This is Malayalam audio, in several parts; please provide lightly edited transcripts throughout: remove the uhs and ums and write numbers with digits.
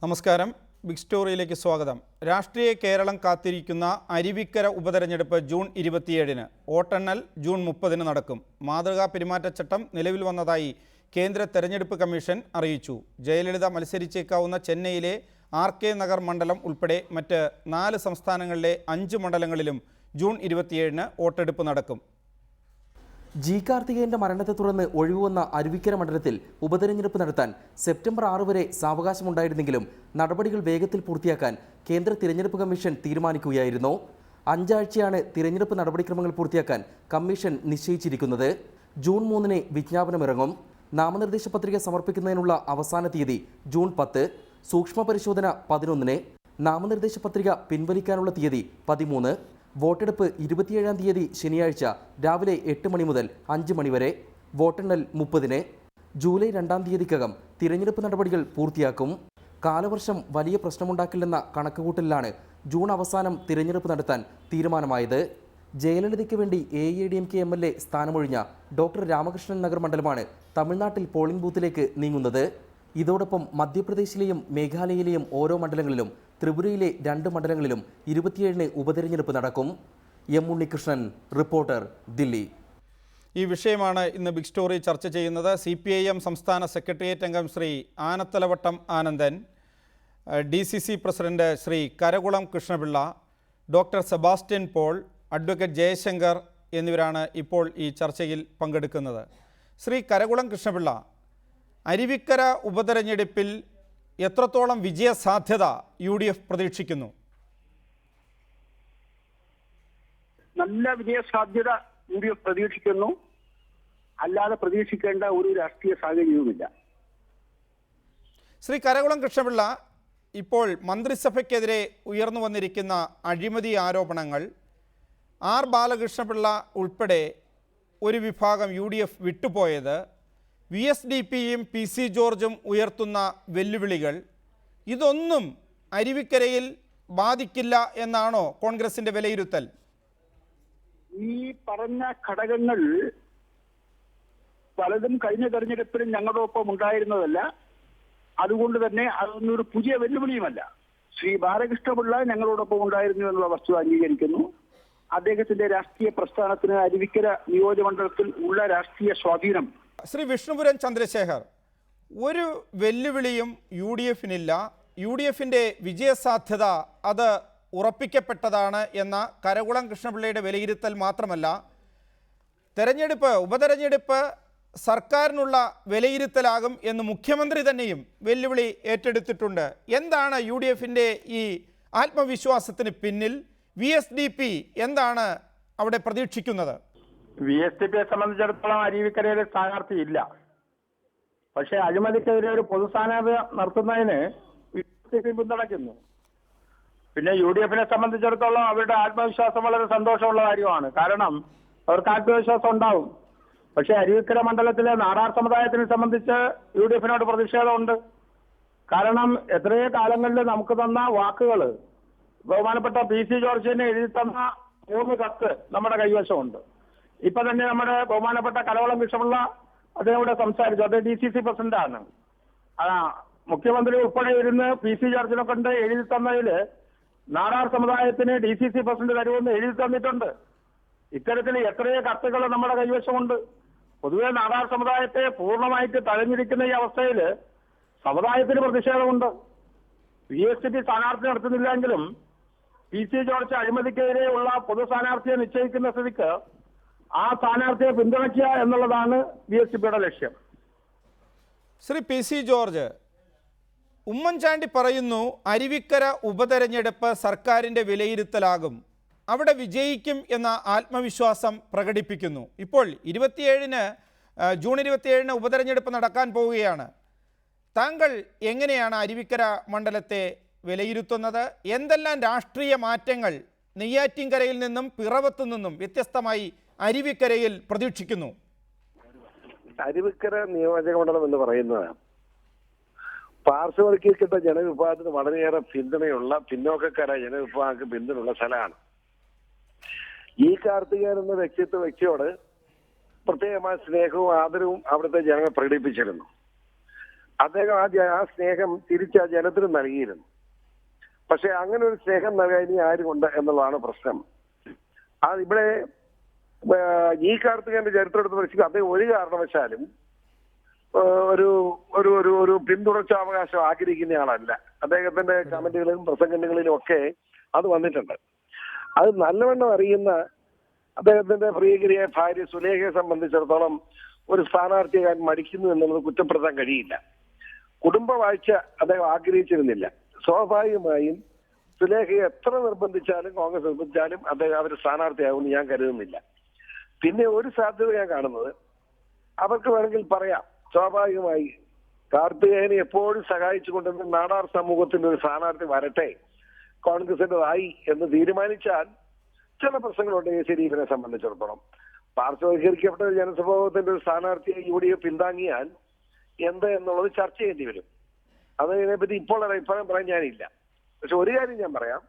നമസ്കാരം. ബിഗ് സ്റ്റോറിയിലേക്ക് സ്വാഗതം. രാഷ്ട്രീയ കേരളം കാത്തിരിക്കുന്ന അരുവിക്കര ഉപതെരഞ്ഞെടുപ്പ് ജൂൺ 27-ന്, വോട്ടെണ്ണൽ ജൂൺ 30-ന് നടക്കും. മാതൃകാ പെരുമാറ്റച്ചട്ടം നിലവിൽ വന്നതായി കേന്ദ്ര തെരഞ്ഞെടുപ്പ് കമ്മീഷൻ അറിയിച്ചു. ജയലളിത മത്സരിച്ചേക്കാവുന്ന ചെന്നൈയിലെ RK നഗർ മണ്ഡലം ഉൾപ്പെടെ മറ്റ് 4 സംസ്ഥാനങ്ങളിലെ 5 മണ്ഡലങ്ങളിലും ജൂൺ 27-ന് വോട്ടെടുപ്പ് നടക്കും. ജി കാർത്തികേയന്റെ മരണത്തെ തുടർന്ന് ഒഴിവുവന്ന അരുവിക്കര മണ്ഡലത്തിൽ ഉപതെരഞ്ഞെടുപ്പ് നടത്താൻ സെപ്റ്റംബർ 6 വരെ സാവകാശമുണ്ടായിരുന്നെങ്കിലും നടപടികൾ വേഗത്തിൽ പൂർത്തിയാക്കാൻ കേന്ദ്ര തിരഞ്ഞെടുപ്പ് കമ്മീഷൻ തീരുമാനിക്കുകയായിരുന്നു. 5 ആഴ്ചയാണ് തിരഞ്ഞെടുപ്പ് നടപടിക്രമങ്ങൾ പൂർത്തിയാക്കാൻ കമ്മീഷൻ നിശ്ചയിച്ചിരിക്കുന്നത്. ജൂൺ 3-ന് വിജ്ഞാപനമിറങ്ങും. നാമനിർദ്ദേശ പത്രിക സമർപ്പിക്കുന്നതിനുള്ള അവസാന തീയതി ജൂൺ 10, സൂക്ഷ്മ പരിശോധന 11-ന്, നാമനിർദ്ദേശ പത്രിക പിൻവലിക്കാനുള്ള തീയതി 13. വോട്ടെടുപ്പ് 27-ാം തീയതി ശനിയാഴ്ച രാവിലെ 8 മണി മുതൽ 5 മണി വരെ. വോട്ടെണ്ണൽ 30-ന്. ജൂലൈ 2-ാം തീയതിക്കകം തിരഞ്ഞെടുപ്പ് നടപടികൾ പൂർത്തിയാക്കും. കാലവർഷം വലിയ പ്രശ്നമുണ്ടാക്കില്ലെന്ന കണക്കുകൂട്ടലിലാണ് ജൂൺ അവസാനം തിരഞ്ഞെടുപ്പ് നടത്താൻ തീരുമാനമായത്. ജയലളിതയ്ക്ക് വേണ്ടി AADMK MLA സ്ഥാനമൊഴിഞ്ഞ ഡോക്ടർ രാമകൃഷ്ണൻ നഗർ മണ്ഡലമാണ് തമിഴ്നാട്ടിൽ പോളിംഗ് ബൂത്തിലേക്ക് നീങ്ങുന്നത്. ഇതോടൊപ്പം മധ്യപ്രദേശിലെയും മേഘാലയയിലെയും ഓരോ മണ്ഡലങ്ങളിലും ത്രിപുരയിലെ 2 മണ്ഡലങ്ങളിലും 27-ന് ഉപതെരഞ്ഞെടുപ്പ് നടക്കും. M. ഉണ്ണികൃഷ്ണൻ, റിപ്പോർട്ടർ, ദില്ലി. ഈ വിഷയമാണ് ഇന്ന് ബിഗ് സ്റ്റോറി ചർച്ച ചെയ്യുന്നത്. CPIM സംസ്ഥാന സെക്രട്ടേറിയറ്റ് അംഗം Shri Anathalavattom Anandan, DCC president Shri Karakulam Krishnapillai, doctor Sebastian Paul, advocate Jayashankar എന്നിവരാണ് ഇപ്പോൾ ഈ ചർച്ചയിൽ പങ്കെടുക്കുന്നത്. ശ്രീ കരകുളം കൃഷ്ണപിള്ള, അരുവിക്കര ഉപതെരഞ്ഞെടുപ്പിൽ എത്രത്തോളം വിജയസാധ്യത UDF പ്രതീക്ഷിക്കുന്നു? നല്ല വിജയസാധ്യത UDF പ്രതീക്ഷിക്കുന്നു. അല്ലാതെ പ്രതീക്ഷിക്കേണ്ട ഒരു രാഷ്ട്രീയ സാഹചര്യവുമില്ല. ശ്രീ കരകുളം കൃഷ്ണപിള്ള, ഇപ്പോൾ മന്ത്രിസഭയ്ക്കെതിരെ ഉയർന്നു വന്നിരിക്കുന്ന അഴിമതി ആരോപണങ്ങൾ, R. ബാലകൃഷ്ണപിള്ള ഉൾപ്പെടെ ഒരു വിഭാഗം UDF വിട്ടുപോയത്, VSDPയും PC ജോർജും ഉയർത്തുന്ന വെല്ലുവിളികൾ, ഇതൊന്നും അരുവിക്കരയിൽ ബാധിക്കില്ല എന്നാണോ കോൺഗ്രസിന്റെ വിലയിരുത്തൽ? ഈ പറഞ്ഞ ഘടകങ്ങൾ പലതും കഴിഞ്ഞ തെരഞ്ഞെടുപ്പിലും ഞങ്ങളോടൊപ്പം ഉണ്ടായിരുന്നതല്ല. അതുകൊണ്ട് തന്നെ അതൊന്നൊരു പുതിയ വെല്ലുവിളിയുമല്ല. ശ്രീ ബാലകൃഷ്ണപിള്ള ഞങ്ങളോടൊപ്പം ഉണ്ടായിരുന്നു എന്നുള്ള വസ്തുത അംഗീകരിക്കുന്നു. അദ്ദേഹത്തിന്റെ രാഷ്ട്രീയ പ്രസ്ഥാനത്തിന് അരുവിക്കര നിയോജകമണ്ഡലത്തിൽ ഉള്ള രാഷ്ട്രീയ സ്വാധീനം. ശ്രീ വിഷ്ണുപുരൻ ചന്ദ്രശേഖർ, ഒരു വെല്ലുവിളിയും UDFനില്ല. UDFന്റെ വിജയസാധ്യത അത് ഉറപ്പിക്കപ്പെട്ടതാണ് എന്ന കരകുളം കൃഷ്ണപിള്ളയുടെ വിലയിരുത്തൽ മാത്രമല്ല, ഉപതെരഞ്ഞെടുപ്പ് സർക്കാരിനുള്ള വിലയിരുത്തലാകും എന്ന് മുഖ്യമന്ത്രി തന്നെയും വെല്ലുവിളി ഏറ്റെടുത്തിട്ടുണ്ട്. എന്താണ് UDFന്റെ ഈ ആത്മവിശ്വാസത്തിന് പിന്നിൽ? VSDP എന്താണ് അവിടെ പ്രതീക്ഷിക്കുന്നത്? VSDPയെ സംബന്ധിച്ചിടത്തോളം അരുവിക്കരയിലെ സ്ഥാനാർത്ഥി ഇല്ല. പക്ഷേ അഴിമതിക്കെതിരെ ഒരു പൊതു സ്ഥാനാർത്ഥി നടത്തുന്നതിന് VSDP പിന്തുണയ്ക്കുന്നു. പിന്നെ UDFനെ സംബന്ധിച്ചിടത്തോളം അവരുടെ ആത്മവിശ്വാസം വളരെ സന്തോഷമുള്ള കാര്യമാണ്. കാരണം അവർക്ക് ആത്മവിശ്വാസം ഉണ്ടാവും. പക്ഷേ അരുവിക്കര മണ്ഡലത്തിലെ നാടാർ സമുദായത്തിനെ സംബന്ധിച്ച് UDFനോട് പ്രതിഷേധമുണ്ട്. കാരണം എത്രയോ കാലങ്ങളിൽ നമുക്ക് തന്ന വാക്കുകൾ, ബഹുമാനപ്പെട്ട PC ജോർജിനെ എഴുതി തന്ന 3 കത്ത് നമ്മുടെ കൈവശമുണ്ട്. ഇപ്പൊ തന്നെ നമ്മുടെ ബഹുമാനപ്പെട്ട കരകുളം കൃഷ്ണപിള്ള അദ്ദേഹം ഇവിടെ സംസാരിച്ചു. അദ്ദേഹം DCC പ്രസിഡന്റാണ്. മുഖ്യമന്ത്രി ഉൾപ്പെടെ ഇരുന്ന് PC ജോർജിനെ കൊണ്ട് എഴുതി തന്നതിൽ നാടാർ സമുദായത്തിന് DCC പ്രസിഡന്റ് തരുമെന്ന് എഴുതി തന്നിട്ടുണ്ട്. ഇത്തരത്തിൽ എത്രയോ കത്തുകൾ നമ്മുടെ കൈവശമുണ്ട്. പൊതുവെ നാടാർ സമുദായത്തെ പൂർണ്ണമായിട്ട് തഴഞ്ഞിരിക്കുന്ന ഈ അവസ്ഥയിൽ സമുദായത്തിന് പ്രതിഷേധമുണ്ട്. VSDP സ്ഥാനാർത്ഥി നടത്തുന്നില്ലെങ്കിലും PC ജോർജ് അഴിമതിക്കെതിരെയുള്ള പൊതു സ്ഥാനാർത്ഥിയെ നിശ്ചയിക്കുന്ന സ്ഥിതിക്ക് ആ സ്ഥാനാർത്ഥിയെ പിന്തുണയ്ക്കുക എന്നുള്ളതാണ് VSDPയുടെ ലക്ഷ്യം. ശ്രീ PC ജോർജ്, ഉമ്മൻചാണ്ടി പറയുന്നു അരുവിക്കര ഉപതെരഞ്ഞെടുപ്പ് സർക്കാരിൻ്റെ വിലയിരുത്തലാകും, അവിടെ വിജയിക്കും എന്ന ആത്മവിശ്വാസം പ്രകടിപ്പിക്കുന്നു. ഇപ്പോൾ ജൂൺ 27-ന് ഉപതെരഞ്ഞെടുപ്പ് നടക്കാൻ പോവുകയാണ്. താങ്കൾ എങ്ങനെയാണ് അരുവിക്കര മണ്ഡലത്തെ വിലയിരുത്തുന്നത്? എന്തെല്ലാം രാഷ്ട്രീയ മാറ്റങ്ങൾ നെയ്യാറ്റിൻകരയിൽ നിന്നും പിറവത്തു നിന്നും വ്യത്യസ്തമായി അരുവിക്കരയിൽ പ്രതീക്ഷിക്കുന്നു? അരുവിക്കര നിയോജക മണ്ഡലം എന്ന് പറയുന്നത് പാർശ്വവൽക്കരിക്കപ്പെട്ട ജനവിഭാഗത്തിന് വളരെയേറെ പിന്തുണയുള്ള, പിന്നോക്കക്കാരായ ജനവിഭാഗങ്ങൾക്ക് പിന്തുണയുള്ള സ്ഥലമാണ്. ഈ കാർത്തികേയൻ എന്ന വ്യക്തിയോട് പ്രത്യേകമായ സ്നേഹവും ആദരവും അവിടുത്തെ ജനങ്ങൾ പ്രകടിപ്പിച്ചിരുന്നു. അദ്ദേഹം ആ സ്നേഹം തിരിച്ച് ജനത്തിന് നൽകിയിരുന്നു. പക്ഷെ അങ്ങനെ ഒരു സ്നേഹം നൽകാൻ ഇനി ആരുമുണ്ട് എന്നുള്ളതാണ് പ്രശ്നം. ഇവിടെ ഈ കാർത്തികന്റെ ചരിത്രം എടുത്ത് പരിശോധിക്കുക, അദ്ദേഹം ഒരു കാരണവശാലും ഒരു ഒരു ഒരു ഒരു പിന്തുടർച്ചാവകാശം ആഗ്രഹിക്കുന്ന ആളല്ല. അദ്ദേഹത്തിന്റെ കമന്റുകളിലും പ്രസംഗങ്ങളിലും ഒക്കെ അത് വന്നിട്ടുണ്ട്. അത് നല്ലവണ്ണം അറിയുന്ന അദ്ദേഹത്തിന്റെ പ്രിയകരിയായ ഭാര്യ സുലേഖയെ സംബന്ധിച്ചിടത്തോളം ഒരു സ്ഥാനാർത്ഥിയാകാൻ മടിക്കുന്നു എന്നുള്ളത് കുറ്റപ്പെടുത്താൻ കഴിയില്ല. കുടുംബവാഴ്ച അദ്ദേഹം ആഗ്രഹിച്ചിരുന്നില്ല. സ്വാഭാവികമായും സുലേഖയെ എത്ര നിർബന്ധിച്ചാലും കോൺഗ്രസ് നിർബന്ധിച്ചാലും അദ്ദേഹം അവർ സ്ഥാനാർത്ഥിയാകുമെന്ന് ഞാൻ കരുതുന്നില്ല. പിന്നെ ഒരു സാധ്യത ഞാൻ കാണുന്നത്, അവർക്ക് വേണമെങ്കിൽ പറയാം, സ്വാഭാവികമായി കാർത്തികേയനെ എപ്പോഴും സഹായിച്ചുകൊണ്ടിരുന്ന നാടാർ സമൂഹത്തിന്റെ ഒരു സ്ഥാനാർത്ഥി വരട്ടെ, കോൺഗ്രസിൻ്റെതായി എന്ന് തീരുമാനിച്ചാൽ ചില പ്രശ്നങ്ങളുണ്ട് ശരീഫിനെ സംബന്ധിച്ചിടത്തോളം. പാർശ്വവൽക്കരിക്കപ്പെട്ട ജനസമൂഹത്തിന്റെ ഒരു സ്ഥാനാർത്ഥിയെ UDF പിന്താങ്ങിയാൽ എന്ത് എന്നുള്ളത് ചർച്ച ചെയ്യേണ്ടി വരും. അതിനെപ്പറ്റി ഇപ്പോൾ അഭിപ്രായം പറയാൻ ഞാനില്ല. പക്ഷെ ഒരു കാര്യം ഞാൻ പറയാം,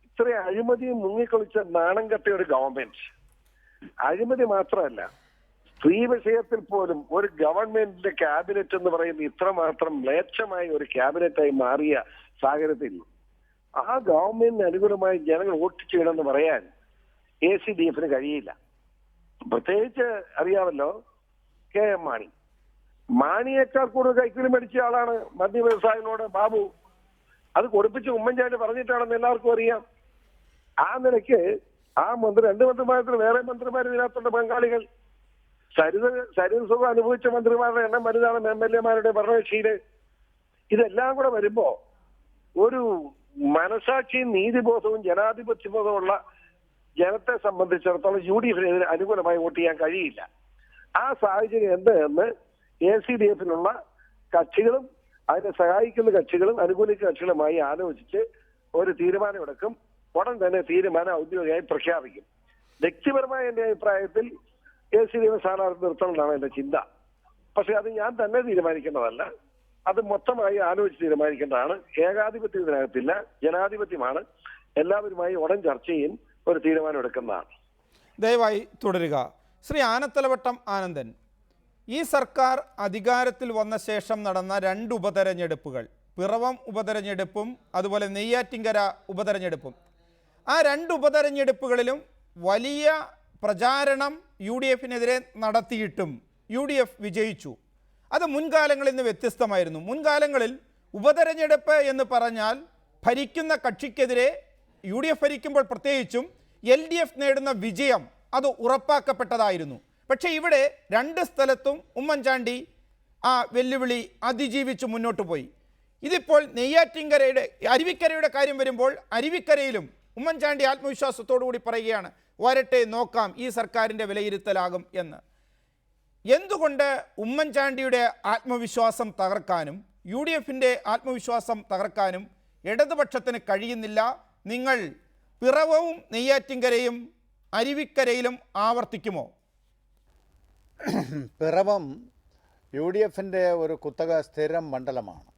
ഇത്രയും അഴിമതിയും മുങ്ങിക്കൊളിച്ച നാണം കെട്ട ഒരു ഗവൺമെന്റ്, അഴിമതി മാത്രമല്ല സ്ത്രീ വിഷയത്തിൽ പോലും ഒരു ഗവൺമെന്റിന്റെ ക്യാബിനറ്റ് എന്ന് പറയുന്ന ഇത്രമാത്രം മ്ലേച്ഛമായ ഒരു ക്യാബിനറ്റായി മാറിയ സാഹചര്യത്തിൽ ആ ഗവൺമെന്റിന് അനുകൂലമായി ജനങ്ങൾ വോട്ട് ചെയ്യണമെന്ന് പറയാൻ ACDFന് കഴിയില്ല. പ്രത്യേകിച്ച് അറിയാമല്ലോ KM മാണിയേക്കാൾ കൂടുതൽ കൈക്കൂലി മേടിച്ച ആളാണ് മദ്യ വ്യവസായികളോട് ബാബു. അത് കൊടുപ്പിച്ച് ഉമ്മൻചാണ്ടി പറഞ്ഞിട്ടാണെന്ന് എല്ലാവർക്കും അറിയാം. ആ നിലയ്ക്ക് ആ രണ്ട് മന്ത്രിമാരത്തിൽ വേറെ മന്ത്രിമാർ ഇതിനകത്തുണ്ട് പങ്കാളികൾ. ശരീരസുഖം അനുഭവിച്ച മന്ത്രിമാരുടെ എണ്ണം വലുതാണ് MLA-മാരുടെ ഭരണകക്ഷിയില്. ഇതെല്ലാം കൂടെ വരുമ്പോ ഒരു മനസാക്ഷിയും നീതിബോധവും ജനാധിപത്യബോധമുള്ള ജനത്തെ സംബന്ധിച്ചിടത്തോളം UDFിനെതിരെ അനുകൂലമായി വോട്ട് ചെയ്യാൻ കഴിയില്ല. ആ സാഹചര്യം എന്ത് എന്ന് ACDFിലുള്ള കക്ഷികളും അതിനെ സഹായിക്കുന്ന കക്ഷികളും അനുകൂലിക്കുന്ന കക്ഷികളുമായി ആലോചിച്ച് ഒരു തീരുമാനമെടുക്കും. ഉടൻ തന്നെ തീരുമാനം ഔദ്യോഗികമായി പ്രഖ്യാപിക്കും. വ്യക്തിപരമായ എന്റെ അഭിപ്രായത്തിൽ ACDF സ്ഥാനാർത്ഥി നിർത്തണം എന്നാണ് എന്റെ ചിന്ത. പക്ഷെ അത് ഞാൻ തന്നെ തീരുമാനിക്കേണ്ടതല്ല, അത് മൊത്തമായി ആലോചിച്ച് തീരുമാനിക്കേണ്ടതാണ്. ഏകാധിപത്യം ഇതിനകത്തില്ല, ജനാധിപത്യമാണ്. എല്ലാവരുമായി ഉടൻ ചർച്ചയും ഒരു തീരുമാനം എടുക്കുന്നതാണ്. ദയവായി തുടരുക. ശ്രീ ആനത്തലവട്ടം ആനന്ദൻ, ഈ സർക്കാർ അധികാരത്തിൽ വന്ന ശേഷം നടന്ന 2 ഉപതെരഞ്ഞെടുപ്പുകൾ, പിറവം ഉപതെരഞ്ഞെടുപ്പും അതുപോലെ നെയ്യാറ്റിൻകര ഉപതെരഞ്ഞെടുപ്പും, ആ 2 ഉപതെരഞ്ഞെടുപ്പുകളിലും വലിയ പ്രചാരണം UDFിനെതിരെ നടത്തിയിട്ടും UDF വിജയിച്ചു. അത് മുൻകാലങ്ങളിൽ നിന്ന് വ്യത്യസ്തമായിരുന്നു. മുൻകാലങ്ങളിൽ ഉപതെരഞ്ഞെടുപ്പ് എന്ന് പറഞ്ഞാൽ ഭരിക്കുന്ന കക്ഷിക്കെതിരെ UDF ഭരിക്കുമ്പോൾ പ്രത്യേകിച്ചും LDF നേടുന്ന വിജയം അത് ഉറപ്പാക്കപ്പെട്ടതായിരുന്നു. പക്ഷേ ഇവിടെ 2 സ്ഥലത്തും ഉമ്മൻചാണ്ടി ആ വെല്ലുവിളി അതിജീവിച്ച് മുന്നോട്ട് പോയി. ഇതിപ്പോൾ നെയ്യാറ്റിൻകരയുടെ അരുവിക്കരയുടെ കാര്യം വരുമ്പോൾ അരുവിക്കരയിലും ഉമ്മൻചാണ്ടി ആത്മവിശ്വാസത്തോടു കൂടി പറയുകയാണ്, വരട്ടെ നോക്കാം, ഈ സർക്കാരിൻ്റെ വിലയിരുത്തലാകും എന്ന്. എന്തുകൊണ്ട് ഉമ്മൻചാണ്ടിയുടെ ആത്മവിശ്വാസം തകർക്കാനും UDFിൻ്റെ ആത്മവിശ്വാസം തകർക്കാനും ഇടതുപക്ഷത്തിന് കഴിയുന്നില്ല? നിങ്ങൾ പിറവവും നെയ്യാറ്റിൻകരയും അരുവിക്കരയിലും ആവർത്തിക്കുമോ? പിറവം UDFിൻ്റെ ഒരു കുത്തക സ്ഥിരം മണ്ഡലമാണ്.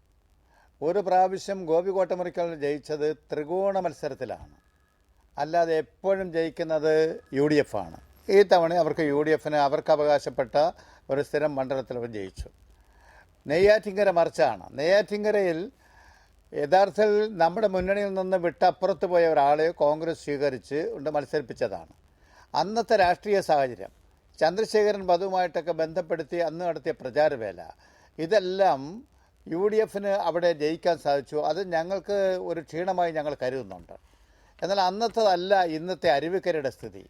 ഒരു പ്രാവശ്യം ഗോപി കോട്ടമുറിക്കൽ ജയിച്ചത് ത്രികോണ മത്സരത്തിലാണ്, അല്ലാതെ എപ്പോഴും ജയിക്കുന്നത് UDF ആണ്. ഈ തവണ അവർക്ക് UDFന് അവർക്ക് അവകാശപ്പെട്ട ഒരു സ്ഥിരം മണ്ഡലത്തിൽ അവർ ജയിച്ചു. നെയ്യാറ്റിൻകര മറിച്ചാണ്. നെയ്യാറ്റിൻകരയിൽ യഥാർത്ഥത്തിൽ നമ്മുടെ മുന്നണിയിൽ നിന്ന് വിട്ടപ്പുറത്ത് പോയ ഒരാളെ കോൺഗ്രസ് സ്വീകരിച്ച് മത്സരിപ്പിച്ചതാണ്. അന്നത്തെ രാഷ്ട്രീയ സാഹചര്യം, ചന്ദ്രശേഖരൻ വധുവുമായിട്ടൊക്കെ ബന്ധപ്പെടുത്തി അന്ന് നടത്തിയ പ്രചാരവേല, ഇതെല്ലാം UDFന് അവിടെ ജയിക്കാൻ സാധിച്ചു. അത് ഞങ്ങൾക്ക് ഒരു ക്ഷീണമായി ഞങ്ങൾ കരുതുന്നുണ്ട്. എന്നാൽ അന്നത്തതല്ല ഇന്നത്തെ അരുവിക്കരയുടെ സ്ഥിതി.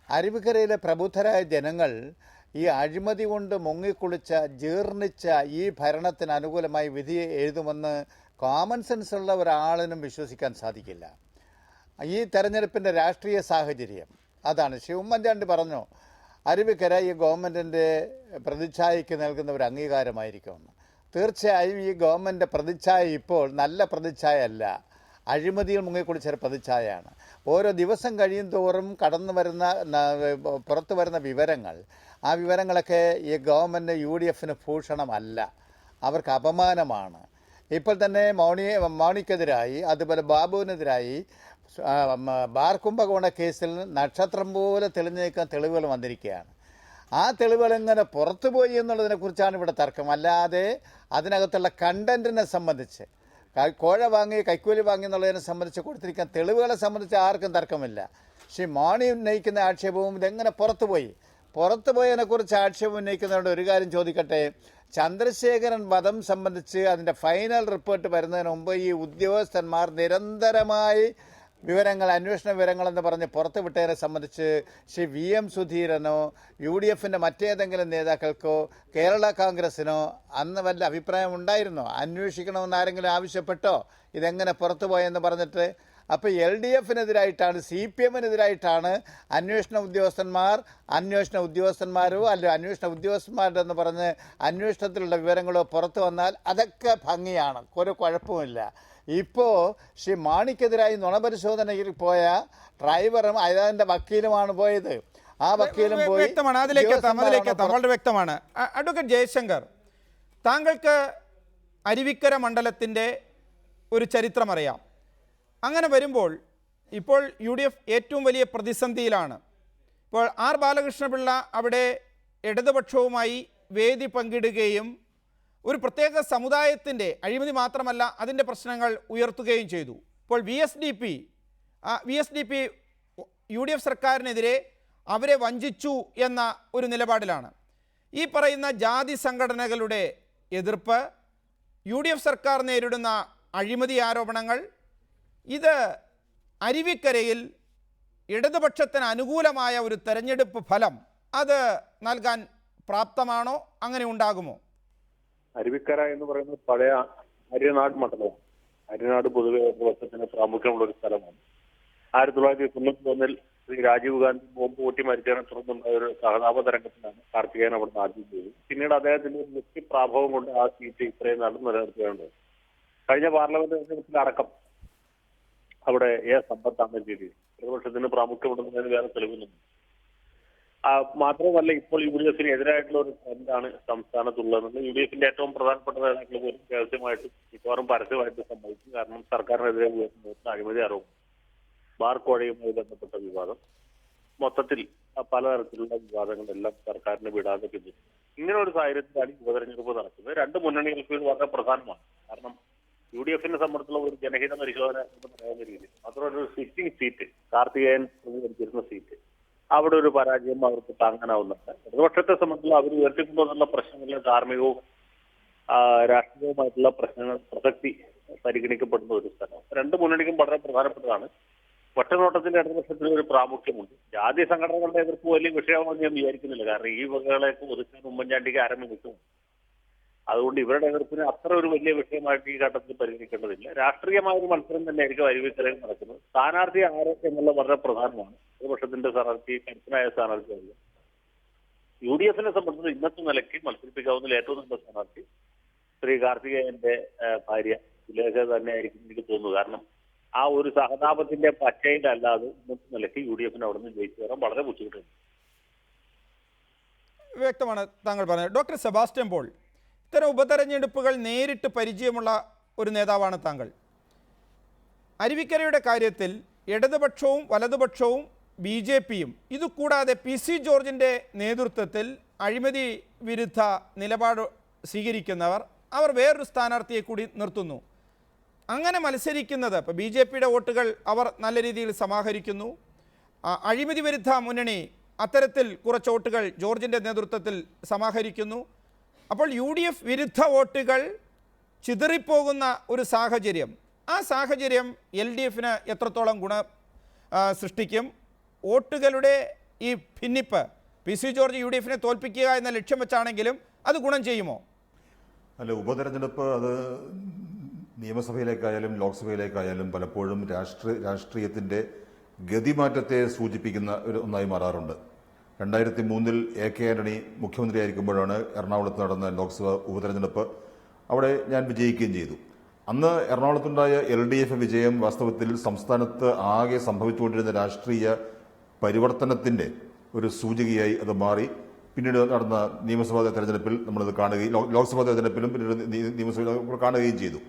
അരുവിക്കരയിലെ പ്രബുദ്ധരായ ജനങ്ങൾ ഈ അഴിമതി കൊണ്ട് മുങ്ങിക്കുളിച്ച ജീർണിച്ച ഈ ഭരണത്തിന് അനുകൂലമായി വിധി എഴുതുമെന്ന് കോമൺ സെൻസുള്ള ഒരാളിനും വിശ്വസിക്കാൻ സാധിക്കില്ല. ഈ തെരഞ്ഞെടുപ്പിൻ്റെ രാഷ്ട്രീയ സാഹചര്യം അതാണ്. ഉമ്മൻചാണ്ടി പറഞ്ഞു, അരുവിക്കര ഈ ഗവൺമെൻറ്റിൻ്റെ പ്രതിച്ഛായയ്ക്ക് നൽകുന്ന ഒരു അംഗീകാരമായിരിക്കുമെന്ന്. തീർച്ചയായും ഈ ഗവൺമെൻറ് പ്രതിച്ഛായ ഇപ്പോൾ നല്ല പ്രതിച്ഛായ അല്ല, അഴിമതിയിൽ മുങ്ങിക്കുളിച്ചൊരു പ്രതിച്ഛായയാണ്. ഓരോ ദിവസം കഴിയും തോറും പുറത്തു വരുന്ന വിവരങ്ങൾ, ആ വിവരങ്ങളൊക്കെ ഈ ഗവൺമെൻറ് UDFന് ഭൂഷണമല്ല, അവർക്ക് അപമാനമാണ്. ഇപ്പോൾ തന്നെ മൗണിക്കെതിരായി അതുപോലെ ബാബുവിനെതിരായി ബാർ കുംഭകോണ കേസിൽ നക്ഷത്രം പോലെ തെളിഞ്ഞു നിൽക്കാൻ തെളിവുകൾ വന്നിരിക്കുകയാണ്. ആ തെളിവുകൾ എങ്ങനെ പുറത്തുപോയി എന്നുള്ളതിനെക്കുറിച്ചാണ് ഇവിടെ തർക്കം. അല്ലാതെ അതിനകത്തുള്ള കണ്ടന്റിനെ സംബന്ധിച്ച്, കോഴ വാങ്ങി കൈക്കൂലി വാങ്ങി എന്നുള്ളതിനെ സംബന്ധിച്ച് കൊടുത്തിരിക്കുന്ന തെളിവുകളെ സംബന്ധിച്ച് ആർക്കും തർക്കമില്ല. പക്ഷേ മാണി ഉന്നയിക്കുന്ന ആക്ഷേപവും ഇതെങ്ങനെ പുറത്തുപോയതിനെക്കുറിച്ച് ആക്ഷേപം ഉന്നയിക്കുന്നതുകൊണ്ട് ഒരു കാര്യം ചോദിക്കട്ടെ. ചന്ദ്രശേഖരൻ വധം സംബന്ധിച്ച് അതിൻ്റെ ഫൈനൽ റിപ്പോർട്ട് വരുന്നതിന് മുമ്പ് ഈ ഉദ്യോഗസ്ഥന്മാർ നിരന്തരമായി അന്വേഷണ വിവരങ്ങളെന്ന് പറഞ്ഞ് പുറത്തുവിട്ടതിനെ സംബന്ധിച്ച് ശ്രീ VM സുധീരനോ UDFിൻ്റെ മറ്റേതെങ്കിലും നേതാക്കൾക്കോ കേരള കോൺഗ്രസിനോ അന്ന് വല്ല അഭിപ്രായം ഉണ്ടായിരുന്നോ? അന്വേഷിക്കണമെന്ന് ആരെങ്കിലും ആവശ്യപ്പെട്ടോ ഇതെങ്ങനെ പുറത്തുപോയെന്ന് പറഞ്ഞിട്ട്? അപ്പോൾ LDFിനെതിരായിട്ടാണ്, CPMനെതിരായിട്ടാണ് അന്വേഷണ ഉദ്യോഗസ്ഥന്മാരോ അല്ലെങ്കിൽ അന്വേഷണ ഉദ്യോഗസ്ഥന്മാരുടെ എന്ന് പറഞ്ഞ് അന്വേഷണത്തിലുള്ള വിവരങ്ങളോ പുറത്തു വന്നാൽ അതൊക്കെ ഭംഗിയാണ്, ഒരു കുഴപ്പമില്ല. ഇപ്പോൾ ശ്രീ മാണിക്കെതിരായി നുണപരിശോധനയിൽ പോയ ഡ്രൈവറും അതിൻ്റെ വക്കീലുമാണ് പോയത്. ആ വക്കീലും പോയി. വ്യക്തമാണ്, അതിലേക്ക് എത്താം. വളരെ വ്യക്തമാണ്. അഡ്വക്കേറ്റ് ജയശങ്കർ, താങ്കൾക്ക് അരുവിക്കര മണ്ഡലത്തിൻ്റെ ഒരു ചരിത്രം അറിയാം. അങ്ങനെ വരുമ്പോൾ ഇപ്പോൾ UDF ഏറ്റവും വലിയ പ്രതിസന്ധിയിലാണ്. ഇപ്പോൾ R ബാലകൃഷ്ണപിള്ള അവിടെ ഇടതുപക്ഷവുമായി വേദി പങ്കിടുകയും ഒരു പ്രത്യേക സമുദായത്തിൻ്റെ അഴിമതി മാത്രമല്ല അതിൻ്റെ പ്രശ്നങ്ങൾ ഉയർത്തുകയും ചെയ്തു. ഇപ്പോൾ VSDP UDF സർക്കാരിനെതിരെ അവരെ വഞ്ചിച്ചു എന്ന ഒരു നിലപാടിലാണ്. ഈ പറയുന്ന ജാതി സംഘടനകളുടെ എതിർപ്പ്, UDF സർക്കാർ നേരിടുന്ന അഴിമതി ആരോപണങ്ങൾ, ഇത് അരുവിക്കരയിൽ ഇടതുപക്ഷത്തിന് അനുകൂലമായ ഒരു തെരഞ്ഞെടുപ്പ് ഫലം അത് നൽകാൻ പ്രാപ്തമാണോ? അങ്ങനെ ഉണ്ടാകുമോ? അരുവിക്കര എന്ന് പറയുന്നത് പഴയ അര്യനാട് മണ്ഡലമാണ്. അര്യനാട് പൊതുവെ ഇടതുപക്ഷത്തിന് പ്രാമുഖ്യമുള്ള ഒരു സ്ഥലമാണ്. 1991 ശ്രീ രാജീവ് ഗാന്ധി ബോംബ് പൊട്ടി മരിച്ചതിനെ തുടർന്നുണ്ടായ ഒരു സഹതാപ തരംഗത്തിലാണ് കാർത്തികേയൻ അവിടെ ആദ്യം ചെയ്തത്. പിന്നീട് അദ്ദേഹത്തിന്റെ ഒരു വ്യക്തിപ്രാഭവം കൊണ്ട് ആ സീറ്റ് ഇത്രയും നാളും നിലനിർത്തുകയുണ്ട്. കഴിഞ്ഞ പാർലമെന്റ് തെരഞ്ഞെടുപ്പിലടക്കം അവിടെ സമ്പത്താണ് രീതിയിൽ ഇടതുപക്ഷത്തിന് പ്രാമുഖ്യമുണ്ടെന്നതിന് വേറെ തെളിവുന്നുണ്ട്. മാത്രമല്ല, ഇപ്പോൾ UDFിന് എതിരായിട്ടുള്ള ഒരു ട്രെൻഡാണ് സംസ്ഥാനത്തുള്ളതെന്ന് UDFിന്റെ ഏറ്റവും പ്രധാനപ്പെട്ട നേതാക്കൾ പോലും രഹസ്യമായിട്ട് മിക്കവാറും പരസ്യമായിട്ട് സംഭവിക്കും. കാരണം സർക്കാരിനെതിരെ ഉയർത്തുന്ന അഴിമതി ആരോപണം, ബാർക്കോഴയുമായി ബന്ധപ്പെട്ട വിവാദം, മൊത്തത്തിൽ പലതരത്തിലുള്ള വിവാദങ്ങളെല്ലാം സർക്കാരിനെ വിടാതെ പിന്തുണ. ഇങ്ങനെ ഒരു സാഹചര്യത്തിലാണ് ഉപതെരഞ്ഞെടുപ്പ് നടക്കുന്നത്. രണ്ട് മുന്നണികൾക്ക് ഇത് വളരെ പ്രധാനമാണ്. കാരണം UDFിനെ സംബന്ധിച്ചുള്ള ഒരു ജനഹിത പരിശോധന എന്ന് പറയുന്ന രീതിയിൽ മാത്രമല്ല, ഒരു സിറ്റിംഗ് സീറ്റ്, കാർത്തികേയൻ പ്രതികരിച്ചിരുന്ന സീറ്റ്, അവിടെ ഒരു പരാജയം അവർക്ക് താങ്ങാനാവുന്നുണ്ട്. ഇടതുപക്ഷത്തെ സംബന്ധിച്ചുള്ള അവർ ഉയർത്തിക്കൊണ്ടുവന്നുള്ള പ്രശ്നങ്ങളിലെ ധാർമ്മികവും രാഷ്ട്രീയവുമായിട്ടുള്ള പ്രസക്തി പരിഗണിക്കപ്പെടുന്ന ഒരു സ്ഥലം. രണ്ട് മുന്നണിക്കും വളരെ പ്രധാനപ്പെട്ടതാണ്. ഒറ്റനോട്ടത്തിന്റെ ഇടതുപക്ഷത്തിന് ഒരു പ്രാമുഖ്യമുണ്ട്. ജാതി സംഘടനകളുടെ എതിർപ്പ് വലിയ വിഷയമാണെന്ന് ഞാൻ വിചാരിക്കുന്നില്ല. കാരണം ഈ വകകളെയൊക്കെ ഒതുക്കാൻ ഉമ്മൻചാണ്ടിക്ക് ആരംഭിക്കും. അതുകൊണ്ട് ഇവരുടെ എതിർപ്പിന് അത്ര ഒരു വലിയ വിഷയമായിട്ട് ഈ ഘട്ടത്തിൽ പരിഗണിക്കേണ്ടതില്ല. രാഷ്ട്രീയമായ ഒരു മത്സരം തന്നെയായിരിക്കും അരുവിക്കരയിൽ നടക്കുന്നത്. സ്ഥാനാർത്ഥി ആര് എന്നുള്ള വളരെ പ്രധാനമാണ്. പ്രതിപക്ഷത്തിന്റെ സ്ഥാനാർത്ഥി കരുത്തനായ സ്ഥാനാർത്ഥിയല്ല. UDFിനെ സംബന്ധിച്ച് ഇന്നത്തെ നിലയ്ക്ക് മത്സരിപ്പിക്കാവുന്നതിൽ ഏറ്റവും നല്ല സ്ഥാനാർത്ഥി ശ്രീ കാർത്തികേയന്റെ ഭാര്യ സുലേഖ തന്നെയായിരിക്കും എനിക്ക് തോന്നുന്നു. കാരണം ആ ഒരു സഹതാപത്തിന്റെ പച്ചയിലല്ലാതെ ഇന്നത്തെ നിലയ്ക്ക് UDFിന് അവിടെ നിന്ന് ജയിച്ചു വരാൻ വളരെ ബുദ്ധിമുട്ടുണ്ട്. വ്യക്തമാണ് താങ്കൾ പറഞ്ഞത്. ഡോക്ടർ സെബാസ്റ്റ്യൻ പോൾ, ഇത്തരം ഉപതെരഞ്ഞെടുപ്പുകൾ നേരിട്ട് പരിചയമുള്ള ഒരു നേതാവാണ് താങ്കൾ. അരുവിക്കരയുടെ കാര്യത്തിൽ ഇടതുപക്ഷവും വലതുപക്ഷവും BJPയും ഇതുകൂടാതെ PC ജോർജിൻ്റെ നേതൃത്വത്തിൽ അഴിമതി വിരുദ്ധ നിലപാട് സ്വീകരിക്കുന്നവർ അവർ വേറൊരു സ്ഥാനാർത്ഥിയെ കൂടി നിർത്തുന്നു. അങ്ങനെ മത്സരിക്കുന്നത് ഇപ്പോൾ BJPയുടെ വോട്ടുകൾ അവർ നല്ല രീതിയിൽ സമാഹരിക്കുന്നു. അഴിമതി വിരുദ്ധ മുന്നണി അത്തരത്തിൽ കുറച്ച് വോട്ടുകൾ ജോർജിൻ്റെ നേതൃത്വത്തിൽ സമാഹരിക്കുന്നു. അപ്പോൾ UDF വിരുദ്ധ വോട്ടുകൾ ചിതറിപ്പോകുന്ന ഒരു സാഹചര്യം, ആ സാഹചര്യം LDFിന് എത്രത്തോളം ഗുണം സൃഷ്ടിക്കും? വോട്ടുകളുടെ ഈ ഭിന്നിപ്പ് PC ജോർജ് UDFിനെ തോൽപ്പിക്കുക എന്ന ലക്ഷ്യം വെച്ചാണെങ്കിലും അത് ഗുണം ചെയ്യുമോ? അല്ല, ഉപതെരഞ്ഞെടുപ്പ് അത് നിയമസഭയിലേക്കായാലും ലോക്സഭയിലേക്കായാലും പലപ്പോഴും രാഷ്ട്രീയത്തിൻ്റെ ഗതിമാറ്റത്തെ സൂചിപ്പിക്കുന്ന ഒന്നായി മാറാറുണ്ട്. 2003 AK ആന്റണി മുഖ്യമന്ത്രിയായിരിക്കുമ്പോഴാണ് എറണാകുളത്ത് നടന്ന ലോക്സഭ ഉപതെരഞ്ഞെടുപ്പ്. അവിടെ ഞാൻ വിജയിക്കുകയും ചെയ്തു. അന്ന് എറണാകുളത്തുണ്ടായ LDF വിജയം വാസ്തവത്തിൽ സംസ്ഥാനത്ത് ആകെ സംഭവിച്ചുകൊണ്ടിരുന്ന രാഷ്ട്രീയ പരിവർത്തനത്തിൻ്റെ ഒരു സൂചികയായി അത് മാറി. പിന്നീട് നടന്ന നിയമസഭാ തെരഞ്ഞെടുപ്പിൽ നമ്മളത് കാണുകയും ലോക്സഭാ തെരഞ്ഞെടുപ്പിലും പിന്നീട് നിയമസഭയിൽ കാണുകയും ചെയ്തു.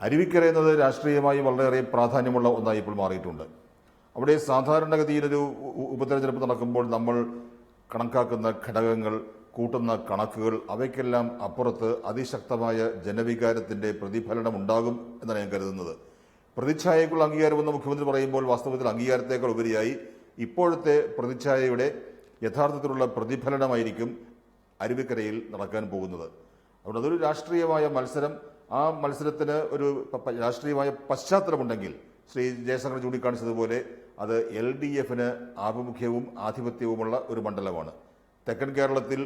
അരുവിക്കര എന്നത് രാഷ്ട്രീയമായി വളരെയേറെ പ്രാധാന്യമുള്ള ഒന്നായി ഇപ്പോൾ മാറിയിട്ടുണ്ട്. അവിടെ സാധാരണഗതിയിലൊരു ഉപതെരഞ്ഞെടുപ്പ് നടക്കുമ്പോൾ നമ്മൾ കണക്കാക്കുന്ന ഘടകങ്ങൾ, കൂട്ടുന്ന കണക്കുകൾ, അവയ്ക്കെല്ലാം അപ്പുറത്ത് അതിശക്തമായ ജനവികാരത്തിൻ്റെ പ്രതിഫലനം ഉണ്ടാകും എന്നാണ് ഞാൻ കരുതുന്നത്. പ്രതിച്ഛായക്കുള്ള അംഗീകാരമെന്ന് മുഖ്യമന്ത്രി പറയുമ്പോൾ വാസ്തവത്തിൽ അംഗീകാരത്തേക്കാൾ ഉപരിയായി ഇപ്പോഴത്തെ പ്രതിച്ഛായയുടെ യഥാർത്ഥത്തിലുള്ള പ്രതിഫലനമായിരിക്കും അരുവിക്കരയിൽ നടക്കാൻ പോകുന്നത്. അതുകൊണ്ട് അതൊരു രാഷ്ട്രീയമായ മത്സരം. ആ മത്സരത്തിന് ഒരു രാഷ്ട്രീയമായ പശ്ചാത്തലമുണ്ടെങ്കിൽ ശ്രീ ജയശങ്കർ ചൂണ്ടിക്കാണിച്ചതുപോലെ അത് LDF-ന് ആഭിമുഖ്യവും ആധിപത്യവുമുള്ള ഒരു മണ്ഡലമാണ്. തെക്കൻ കേരളത്തിൽ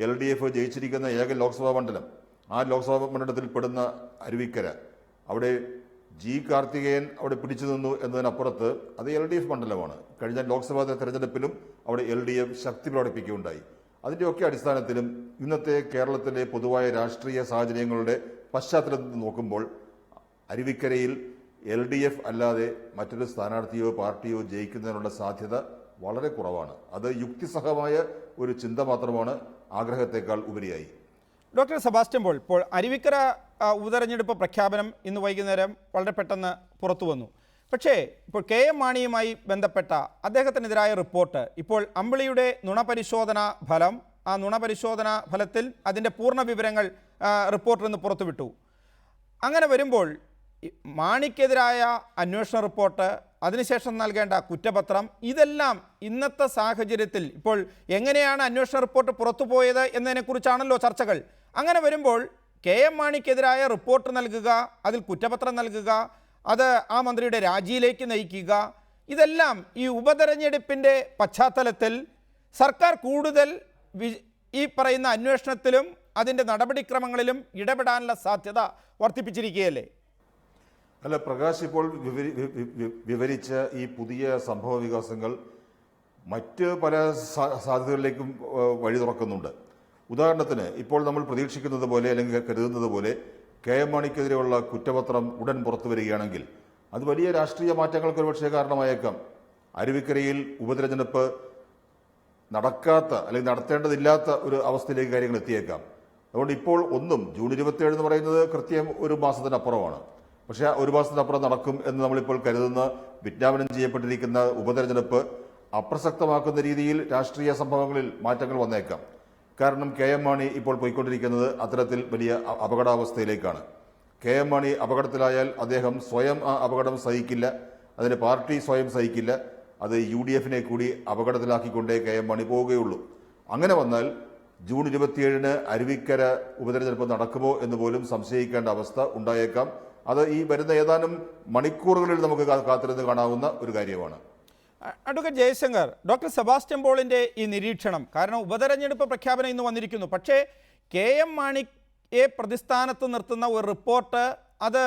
LDF ജയിച്ചിരിക്കുന്ന ഏക ലോക്സഭാ മണ്ഡലം. ആ ലോക്സഭാ മണ്ഡലത്തിൽ പെടുന്ന അരുവിക്കര, അവിടെ കാർത്തികേയൻ അവിടെ പിടിച്ചു നിന്നു എന്നതിനപ്പുറത്ത് അത് LDF മണ്ഡലമാണ്. കഴിഞ്ഞ ലോക്സഭാ തെരഞ്ഞെടുപ്പിലും അവിടെ LDF ശക്തി പ്രകടിപ്പിക്കുകയുണ്ടായി. അതിൻ്റെയൊക്കെ അടിസ്ഥാനത്തിലും ഇന്നത്തെ കേരളത്തിലെ പൊതുവായ രാഷ്ട്രീയ സാഹചര്യങ്ങളുടെ പശ്ചാത്തലത്തിൽ നോക്കുമ്പോൾ അരുവിക്കരയിൽ LDF അല്ലാതെ മറ്റൊരു സ്ഥാനാർത്ഥിയോ പാർട്ടിയോ ജയിക്കുന്നതിനുള്ള സാധ്യത വളരെ കുറവാണ്. അത് യുക്തിസഹമായ ഒരു ചിന്ത മാത്രമാണ്, ആഗ്രഹത്തെക്കാൾ ഉപരിയായി. ഡോക്ടർ സെബാസ്റ്റ്യൻ പോൾ, ഇപ്പോൾ അരുവിക്കര ഉപതെരഞ്ഞെടുപ്പ് പ്രഖ്യാപനം ഇന്ന് വൈകുന്നേരം വളരെ പെട്ടെന്ന് പുറത്തു വന്നു. പക്ഷേ ഇപ്പോൾ KM മാണിയുമായി ബന്ധപ്പെട്ട അദ്ദേഹത്തിനെതിരായ റിപ്പോർട്ട് ഇപ്പോൾ അമ്പിളിയുടെ നുണപരിശോധനാ ഫലം, ആ നുണപരിശോധനാ ഫലത്തിൽ അതിൻ്റെ പൂർണ്ണ വിവരങ്ങൾ റിപ്പോർട്ടിൽ നിന്ന് പുറത്തുവിട്ടു. അങ്ങനെ വരുമ്പോൾ മാണിക്കെതിരായ അന്വേഷണ റിപ്പോർട്ട്, അതിനുശേഷം നൽകേണ്ട കുറ്റപത്രം, ഇതെല്ലാം ഇന്നത്തെ സാഹചര്യത്തിൽ ഇപ്പോൾ എങ്ങനെയാണ് അന്വേഷണ റിപ്പോർട്ട് പുറത്തുപോയത് എന്നതിനെക്കുറിച്ചാണല്ലോ ചർച്ചകൾ. അങ്ങനെ വരുമ്പോൾ KM മാണിക്കെതിരായ റിപ്പോർട്ട് നൽകുക, അതിൽ കുറ്റപത്രം നൽകുക, അത് ആ മന്ത്രിയുടെ രാജിയിലേക്ക് നയിക്കുക, ഇതെല്ലാം ഈ ഉപതെരഞ്ഞെടുപ്പിൻ്റെ പശ്ചാത്തലത്തിൽ സർക്കാർ കൂടുതൽ ഈ പറയുന്ന അന്വേഷണത്തിലും അതിൻ്റെ നടപടിക്രമങ്ങളിലും ഇടപെടാനുള്ള സാധ്യത വർദ്ധിപ്പിച്ചിരിക്കുകയല്ലേ? അല്ല, പ്രകാശ് ഇപ്പോൾ വിവരിച്ച ഈ പുതിയ സംഭവ വികാസങ്ങൾ മറ്റ് പല സാധ്യതകളിലേക്കും വഴി തുറക്കുന്നുണ്ട്. ഉദാഹരണത്തിന് ഇപ്പോൾ നമ്മൾ പ്രതീക്ഷിക്കുന്നത് പോലെ അല്ലെങ്കിൽ കരുതുന്നത് പോലെ KM മാണിക്കെതിരെയുള്ള കുറ്റപത്രം ഉടൻ പുറത്തു വരികയാണെങ്കിൽ അത് വലിയ രാഷ്ട്രീയ മാറ്റങ്ങൾക്ക് ഒരുപക്ഷെ കാരണമായേക്കാം. അരുവിക്കരയിൽ ഉപതെരഞ്ഞെടുപ്പ് നടക്കാത്ത അല്ലെങ്കിൽ നടത്തേണ്ടതില്ലാത്ത ഒരു അവസ്ഥയിലേക്ക് കാര്യങ്ങൾ എത്തിയേക്കാം. അതുകൊണ്ട് ഇപ്പോൾ ജൂൺ 27 എന്ന് പറയുന്നത് കൃത്യം ഒരു മാസത്തിനപ്പുറമാണ്. പക്ഷേ ഒരു മാസത്തിനപ്പുറം നടക്കും എന്ന് നമ്മളിപ്പോൾ കരുതുന്ന വിജ്ഞാപനം ചെയ്യപ്പെട്ടിരിക്കുന്ന ഉപതെരഞ്ഞെടുപ്പ് അപ്രസക്തമാക്കുന്ന രീതിയിൽ രാഷ്ട്രീയ സംഭവങ്ങളിൽ മാറ്റങ്ങൾ വന്നേക്കാം. കാരണം KM മാണി ഇപ്പോൾ പോയിക്കൊണ്ടിരിക്കുന്നത് അത്തരത്തിൽ വലിയ അപകടാവസ്ഥയിലേക്കാണ്. KM മാണി അപകടത്തിലായാൽ അദ്ദേഹം സ്വയം ആ അപകടം സഹിക്കില്ല, അതിന് പാർട്ടി സ്വയം സഹിക്കില്ല, അത് UDF-നെ കൂടി അപകടത്തിലാക്കിക്കൊണ്ടേ KM മാണി പോവുകയുള്ളൂ. അങ്ങനെ വന്നാൽ ജൂൺ 27 അരുവിക്കര ഉപതെരഞ്ഞെടുപ്പ് നടക്കുമോ എന്ന് പോലും സംശയിക്കേണ്ട അവസ്ഥ ഉണ്ടായേക്കാം. അത് ഈ വരുന്ന ഏതാനും മണിക്കൂറുകളിൽ നമുക്ക് കാത്തിരുന്ന് കാണാവുന്ന ഒരു കാര്യമാണ്. അഡ്വക്കേറ്റ് ജയശങ്കർ, ഡോക്ടർ സെബാസ്റ്റ്യൻ പോളിൻ്റെ ഈ നിരീക്ഷണം, കാരണം ഉപതെരഞ്ഞെടുപ്പ് പ്രഖ്യാപനം ഇന്ന് വന്നിരിക്കുന്നു, പക്ഷേ KM മാണിയെ പ്രതിസ്ഥാനത്ത് നിർത്തുന്ന ഒരു റിപ്പോർട്ട് അത്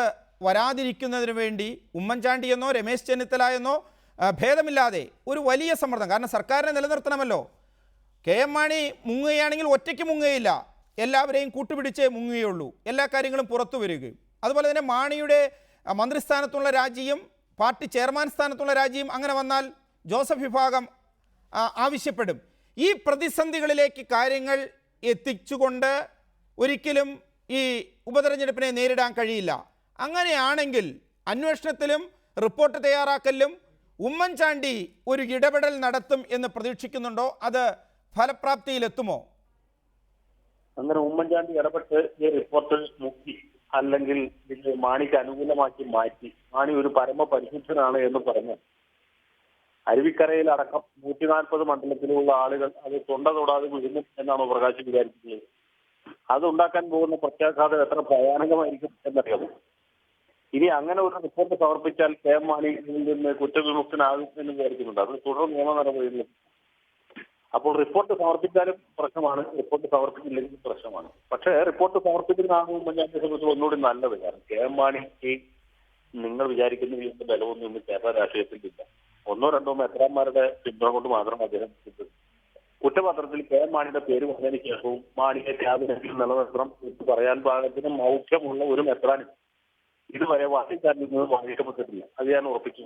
വരാതിരിക്കുന്നതിന് വേണ്ടി ഉമ്മൻചാണ്ടിയെന്നോ രമേശ് ചെന്നിത്തലയെന്നോ ഭേദമില്ലാതെ ഒരു വലിയ സമ്മർദ്ദം, കാരണം സർക്കാരിനെ നിലനിർത്തണമല്ലോ. KM മാണി മുങ്ങുകയാണെങ്കിൽ ഒറ്റയ്ക്ക് മുങ്ങുകയില്ല, എല്ലാവരെയും കൂട്ടുപിടിച്ചേ മുങ്ങുകയുള്ളൂ, എല്ലാ കാര്യങ്ങളും പുറത്തു വരികയും. അതുപോലെ തന്നെ മാണിയുടെ മന്ത്രിസ്ഥാനത്തുള്ള രാജിയും പാർട്ടി ചെയർമാൻ സ്ഥാനത്തുള്ള രാജിയും അങ്ങനെ വന്നാൽ ജോസഫ് വിഭാഗം ആവശ്യപ്പെടും. ഈ പ്രതിസന്ധികളിലേക്ക് കാര്യങ്ങൾ എത്തിച്ചുകൊണ്ട് ഒരിക്കലും ഈ ഉപതെരഞ്ഞെടുപ്പിനെ നേരിടാൻ കഴിയില്ല. അങ്ങനെയാണെങ്കിൽ അന്വേഷണത്തിലും റിപ്പോർട്ട് തയ്യാറാക്കലിലും ഉമ്മൻചാണ്ടി ഒരു ഇടപെടൽ നടത്തും എന്ന് പ്രതീക്ഷിക്കുന്നുണ്ടോ? അത് ഫലപ്രാപ്തിയിലെത്തുമോ? അങ്ങനെ ഉമ്മൻചാണ്ടി ഇടപെട്ട് ഈ റിപ്പോർട്ട് മുക്കി അല്ലെങ്കിൽ ഇത് മാണിക്ക് അനുകൂലമാക്കി മാറ്റി മാണി ഒരു പരമ പരിശുദ്ധനാണ് എന്ന് പറഞ്ഞ് അരുവിക്കരയിലടക്കം 140 മണ്ഡലത്തിലുള്ള ആളുകൾ അത് തൊണ്ട തൊടാതെ വിഴുങ്ങും എന്നാണ് പ്രകാശ് വിചാരിക്കുന്നത്. അത് ഉണ്ടാക്കാൻ പോകുന്ന പ്രത്യാഘാതം എത്ര ഭയാനകമായിരിക്കും എന്നറിയാമോ? ഇനി അങ്ങനെ ഒരു റിപ്പോർട്ട് സമർപ്പിച്ചാൽ KM മാണി ഇതിൽ നിന്ന് കുറ്റവിമുക്തനാകും എന്ന് വിചാരിക്കുന്നുണ്ട്. അത് തുടർ നിയമ നടപടികളിലും. അപ്പോൾ റിപ്പോർട്ട് സമർപ്പിച്ചാലും പ്രശ്നമാണ്, റിപ്പോർട്ട് സമർപ്പിച്ചില്ലെങ്കിൽ പ്രശ്നമാണ്. പക്ഷേ റിപ്പോർട്ട് സമർപ്പിക്കുന്നതാണ് ഉമ്മൻചാണ്ടിയെ സംബന്ധിച്ച് ഒന്നുകൂടി നല്ലത്. കാരണം KM മാണിക്ക് നിങ്ങൾ വിചാരിക്കുന്ന രീതിയിൽ ബലമൊന്നും ഇന്ന് കേരള രാഷ്ട്രീയത്തിലില്ല. 1-2 മെത്രാന്മാരുടെ പിന്തുണ കൊണ്ട് മാത്രം അദ്ദേഹം കുറ്റപത്രത്തിൽ KM മാണിയുടെ പേര് വന്നതിന് ശേഷവും മാണിയെ ക്യാബിനറ്റിൽ നിലനിർത്തണം എന്ന് പറയാൻ പാകത്തിന് മൗഖ്യമുള്ള ഒരു മെത്രാനും ഇതുവരെ വാർത്തക്കാരിൽ നിന്ന് വാങ്ങിക്കപ്പെട്ടിട്ടില്ല. അത് ഞാൻ ഉറപ്പിച്ചു.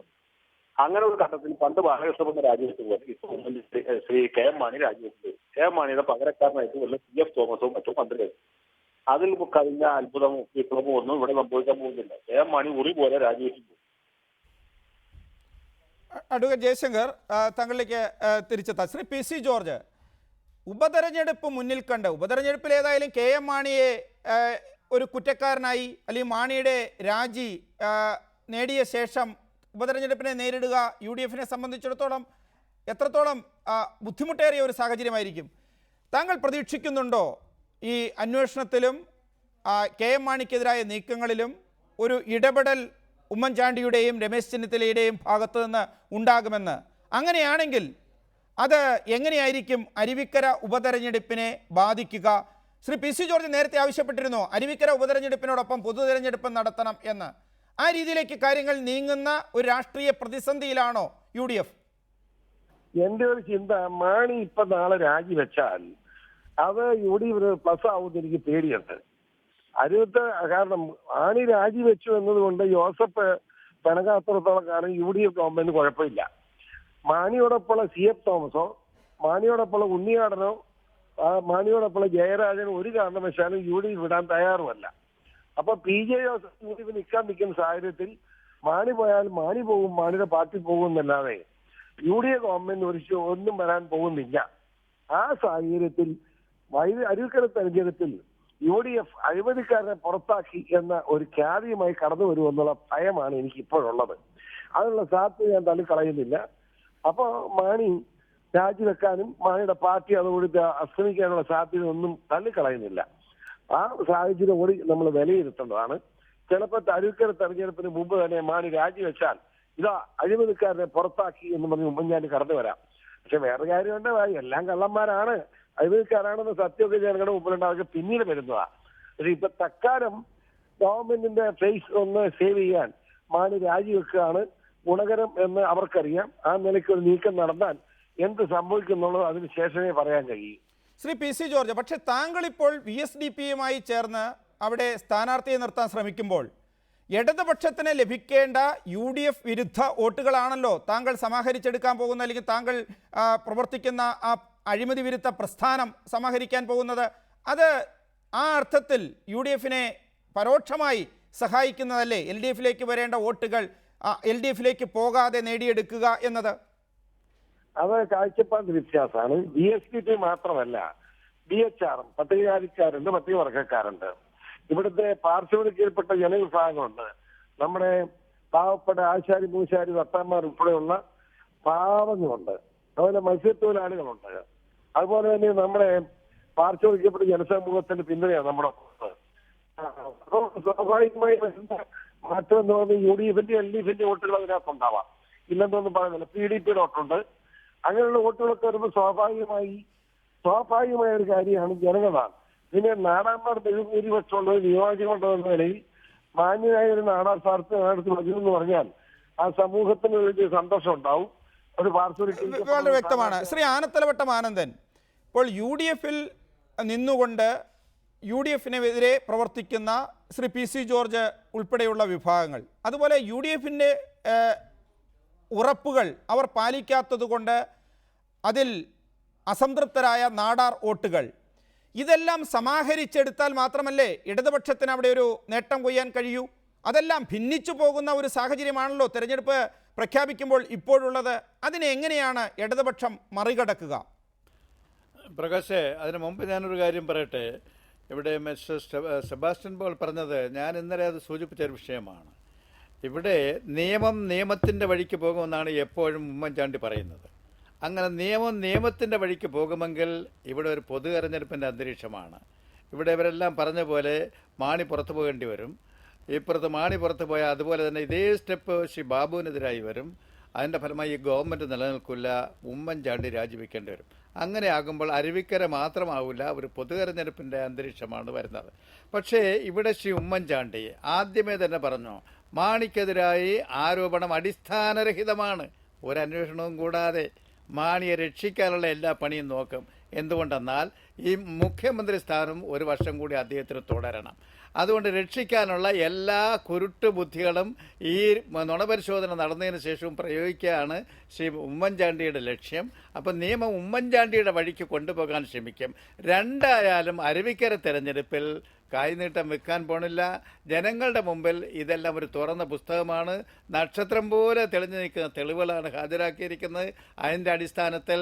അങ്ങനെ ഒരു ഘട്ടത്തിൽ പണ്ട് ബാലകൃഷ്ണ രാജിവെച്ച പോലെ ഇപ്പോൾ ശ്രീ KM മാണി രാജിവെച്ചത് KM മാണിയുടെ പകരക്കാരനായിട്ട് വല്ല CF തോമസോ മറ്റോ മന്ത്രിയായി. അതിൽ കഴിഞ്ഞ അത്ഭുതമോ വിപ്ലവമോ ഒന്നും ഇവിടെ സംഭവിക്കാൻ പോകുന്നില്ല. KM മാണി ഉറി പോലെ രാജിവെച്ചു. അഡ്വക്കേറ്റ് ജയശങ്കർ, താങ്കളിലേക്ക് തിരിച്ചെത്താം. ശ്രീ PC ജോർജ്, ഉപതെരഞ്ഞെടുപ്പ് മുന്നിൽ കണ്ട് ഉപതെരഞ്ഞെടുപ്പിൽ ഏതായാലും KM മാണിയെ ഒരു കുറ്റക്കാരനായി അല്ലെങ്കിൽ മാണിയുടെ രാജി നേടിയ ശേഷം ഉപതെരഞ്ഞെടുപ്പിനെ നേരിടുക UDF-നെ സംബന്ധിച്ചിടത്തോളം എത്രത്തോളം ബുദ്ധിമുട്ടേറിയ ഒരു സാഹചര്യമായിരിക്കും? താങ്കൾ പ്രതീക്ഷിക്കുന്നുണ്ടോ ഈ അന്വേഷണത്തിലും KM മാണിക്കെതിരായ നീക്കങ്ങളിലും ഒരു ഇടപെടൽ ഉമ്മൻചാണ്ടിയുടെയും രമേശ് ചെന്നിത്തലയുടെയും ഭാഗത്തു നിന്ന് ഉണ്ടാകുമെന്ന്? അങ്ങനെയാണെങ്കിൽ അത് എങ്ങനെയായിരിക്കും അരുവിക്കര ഉപതെരഞ്ഞെടുപ്പിനെ ബാധിക്കുക? ശ്രീ PC ജോർജ് നേരത്തെ ആവശ്യപ്പെട്ടിരുന്നു അരുവിക്കര ഉപതെരഞ്ഞെടുപ്പിനോടൊപ്പം പൊതു തെരഞ്ഞെടുപ്പ് നടത്തണം എന്ന്. ആ രീതിയിലേക്ക് കാര്യങ്ങൾ നീങ്ങുന്ന ഒരു രാഷ്ട്രീയ പ്രതിസന്ധിയിലാണോ UDF? എന്റെ ഒരു ചിന്ത, മാണി ഇപ്പൊ നാളെ രാജിവെച്ചാൽ അത് UDF പ്ലസ് ആവുമെന്ന് എനിക്ക് പേടിയുണ്ട്. അരുവത്ത് കാരണം മാണി രാജിവെച്ചു എന്നതുകൊണ്ട് ജോസഫ് പിണകാത്രത്തോളം കാലം UDF ഗവൺമെന്റ് കുഴപ്പമില്ല. മാണിയോടൊപ്പമുള്ള CF തോമസോ മാണിയോടൊപ്പമുള്ള ഉണ്ണിയാടനോ മാണിയോടൊപ്പമുള്ള ജയരാജനോ ഒരു കാരണവശാലും UDF വിടാൻ തയ്യാറുമല്ല. അപ്പൊ PJ ജോസഫ് UDF നിൽക്കാൻ നിൽക്കുന്ന സാഹചര്യത്തിൽ മാണി പോയാൽ മാണി പോകും, മാണിയുടെ പാർട്ടി പോകും എന്നല്ലാതെ UDF ഗവൺമെന്റ് ഒന്നും വരാൻ പോകുന്നില്ല. ആ സാഹചര്യത്തിൽ അരുവിക്കര തെരഞ്ഞെടുപ്പിൽ UDF അഴിമതിക്കാരനെ പുറത്താക്കി എന്ന ഒരു ഖ്യാതിയുമായി കടന്നു വരുമെന്നുള്ള ഭയമാണ് എനിക്ക് ഇപ്പോഴുള്ളത്. അതിനുള്ള സാധ്യത ഞാൻ തള്ളിക്കളയുന്നില്ല. അപ്പൊ മാണി രാജിവെക്കാനും മാണിയുടെ പാർട്ടി അതോട് അസ്തമിക്കാനുള്ള സാധ്യത ഒന്നും തള്ളിക്കളയുന്നില്ല. ആ സാഹചര്യം കൂടി നമ്മൾ വിലയിരുത്തേണ്ടതാണ്. ചിലപ്പോൾ അരുവിക്കര തെരഞ്ഞെടുപ്പിന് മുമ്പ് തന്നെ മാണി രാജിവെച്ചാൽ ഇതാ അഴിമതിക്കാരനെ പുറത്താക്കി എന്ന് പറഞ്ഞ് ഉമ്മൻചാണ്ടി കടന്നു വരാം. പക്ഷെ വേറെ കാര്യമുണ്ട്, എല്ലാം കള്ളന്മാരാണ്, അഴിമതിക്കാരാണെന്ന് സത്യമൊക്കെ ജനങ്ങളുടെ മുമ്പിലുണ്ടാവുക പിന്നീട് വരുന്നതാ. പക്ഷെ ഇപ്പൊ തക്കാലം ഗവൺമെന്റിന്റെ ഫേസ് ഒന്ന് സേവ് ചെയ്യാൻ മാണി രാജിവെക്കുകയാണ് ഗുണകരം എന്ന് അവർക്കറിയാം. ആ നിലയ്ക്ക് ഒരു നീക്കം നടന്നാൽ എന്ത് സംഭവിക്കുന്നുള്ളത് അതിന് ശേഷമേ പറയാൻ കഴിയൂ. ശ്രീ PC ജോർജ്, പക്ഷെ താങ്കൾ ഇപ്പോൾ VSDPയുമായി ചേർന്ന് അവിടെ സ്ഥാനാർത്ഥിയെ നിർത്താൻ ശ്രമിക്കുമ്പോൾ ഇടതുപക്ഷത്തിന് ലഭിക്കേണ്ട UDF വിരുദ്ധ വോട്ടുകളാണല്ലോ താങ്കൾ സമാഹരിച്ചെടുക്കാൻ പോകുന്ന, അല്ലെങ്കിൽ താങ്കൾ പ്രവർത്തിക്കുന്ന ആ അഴിമതി വിരുദ്ധ പ്രസ്ഥാനം സമാഹരിക്കാൻ പോകുന്നത്. അത് ആ അർത്ഥത്തിൽ UDF-നെ പരോക്ഷമായി സഹായിക്കുന്നതല്ലേ? LDF-ലേക്ക് വരേണ്ട വോട്ടുകൾ LDF-ലേക്ക് പോകാതെ നേടിയെടുക്കുക എന്നത്. അത് കാഴ്ചപ്പാട് വ്യത്യാസമാണ്. VSDP മാത്രമല്ല, DHR-ഉം പട്ടികജാതിക്കാരുണ്ട്, പട്ടികവർഗക്കാരുണ്ട്. ഇവിടുത്തെ പാർശ്വവൽക്കരിക്കപ്പെട്ട ജനവിഭാഗങ്ങളുണ്ട്. നമ്മുടെ പാവപ്പെട്ട ആശാരി മൂശാരി ഭർത്താന്മാർ ഉൾപ്പെടെയുള്ള പാവങ്ങളുണ്ട്. അതുപോലെ മത്സ്യത്തൊഴിലാളികളുണ്ട്. അതുപോലെ തന്നെ നമ്മുടെ പാർശ്വവൽക്കരിക്കപ്പെട്ട ജനസമൂഹത്തിന്റെ പിന്തുണയാണ് നമ്മുടെ. സ്വാഭാവികമായി വരുന്ന മാറ്റം എന്ന് പറഞ്ഞാൽ UDF-ന്റെ LDF-ന്റെ വോട്ടുകൾ അതിനകത്തുണ്ടാവാം, ഇല്ലെന്നൊന്നും പറയുന്നില്ല. PDP-യുടെ വോട്ടുണ്ട്. അങ്ങനെയുള്ള വോട്ടുകളൊക്കെ വരുമ്പോൾ സ്വാഭാവികമായ ഒരു കാര്യമാണ് ജനങ്ങളാണ്. പിന്നെ നാടാന്മാർ ബഹുഭൂരിപക്ഷമുള്ള നിയോജകമുണ്ടോ എന്ന നിലയിൽ മാന്യനായ ഒരു നാടാർ സ്ഥാനത്ത് വരുമെന്ന് പറഞ്ഞാൽ ആ സമൂഹത്തിന് വലിയ സന്തോഷം ഉണ്ടാവും. ഒരു വളരെ വ്യക്തമാണ്. ശ്രീ ആനത്തലവട്ടം ആനന്ദൻ, ഇപ്പോൾ UDF-ൽ നിന്നുകൊണ്ട് UDF-നെതിരെ പ്രവർത്തിക്കുന്ന ശ്രീ PC ജോർജ് ഉൾപ്പെടെയുള്ള വിഭാഗങ്ങൾ, അതുപോലെ UDF-ന്റെ ഉറപ്പുകൾ അവർ പാലിക്കാത്തതുകൊണ്ട് അതിൽ അസംതൃപ്തരായ നാടാർ വോട്ടുകൾ, ഇതെല്ലാം സമാഹരിച്ചെടുത്താൽ മാത്രമല്ലേ ഇടതുപക്ഷത്തിന് അവിടെ ഒരു നേട്ടം കൊയ്യാൻ കഴിയൂ? അതെല്ലാം ഭിന്നിച്ചു പോകുന്ന ഒരു സാഹചര്യമാണല്ലോ തെരഞ്ഞെടുപ്പ് പ്രഖ്യാപിക്കുമ്പോൾ ഇപ്പോഴുള്ളത്. അതിനെ എങ്ങനെയാണ് ഇടതുപക്ഷം മറികടക്കുക? പ്രകാശേ, അതിനു മുമ്പ് ഞാനൊരു കാര്യം പറയട്ടെ. ഇവിടെ മിസ്റ്റർ സെബാസ്റ്റ്യൻ പോൾ പറഞ്ഞത് ഞാൻ ഇന്നലെ അത് സൂചിപ്പിച്ചൊരു വിഷയമാണ്. ഇവിടെ നിയമത്തിൻ്റെ വഴിക്ക് പോകുമെന്നാണ് എപ്പോഴും ഉമ്മൻചാണ്ടി പറയുന്നത്. അങ്ങനെ നിയമത്തിൻ്റെ വഴിക്ക് പോകുമെങ്കിൽ ഇവിടെ ഒരു പൊതു തെരഞ്ഞെടുപ്പിൻ്റെ അന്തരീക്ഷമാണ്. ഇവിടെ ഇവരെല്ലാം പറഞ്ഞ പോലെ മാണി പുറത്തു പോകേണ്ടി വരും. ഇപ്പുറത്ത് മാണി പുറത്തു പോയാൽ അതുപോലെ തന്നെ ഇതേ സ്റ്റെപ്പ് ശ്രീ ബാബുവിനെതിരായി വരും. അതിൻ്റെ ഫലമായി ഈ ഗവൺമെൻറ് നിലനിൽക്കില്ല, ഉമ്മൻചാണ്ടി രാജിവെക്കേണ്ടി വരും. അങ്ങനെ ആകുമ്പോൾ അരുവിക്കര മാത്രമാവില്ല, ഒരു പൊതു തെരഞ്ഞെടുപ്പിൻ്റെ അന്തരീക്ഷമാണ് വരുന്നത്. പക്ഷേ ഇവിടെ ശ്രീ ഉമ്മൻചാണ്ടി ആദ്യമേ തന്നെ പറഞ്ഞു, മാണിക്കെതിരായി ആരോപണം അടിസ്ഥാനരഹിതമാണ്, ഒരു അന്വേഷണവും കൂടാതെ മാണിയെ രക്ഷിക്കാനുള്ള എല്ലാ പണിയും നോക്കും. എന്തുകൊണ്ടെന്നാൽ ഈ മുഖ്യമന്ത്രി സ്ഥാനം ഒരു വർഷം കൂടി അദ്ദേഹത്തിന് തുടരണം. അതുകൊണ്ട് രക്ഷിക്കാനുള്ള എല്ലാ കുരുട്ട് ബുദ്ധികളും ഈ നുണപരിശോധന നടന്നതിന് ശേഷവും പ്രയോഗിക്കുകയാണ് ശ്രീ ഉമ്മൻചാണ്ടിയുടെ ലക്ഷ്യം. അപ്പം നിയമം ഉമ്മൻചാണ്ടിയുടെ വഴിക്ക് കൊണ്ടുപോകാൻ ശ്രമിക്കും. രണ്ടായാലും അരുവിക്കര തെരഞ്ഞെടുപ്പിൽ കൈനീട്ടം വെക്കാൻ പോണില്ല. ജനങ്ങളുടെ മുമ്പിൽ ഇതെല്ലാം ഒരു തുറന്ന പുസ്തകമാണ്. നക്ഷത്രം പോലെ തെളിഞ്ഞു നിൽക്കുന്ന തെളിവുകളാണ് ഹാജരാക്കിയിരിക്കുന്നത്. അതിൻ്റെ അടിസ്ഥാനത്തിൽ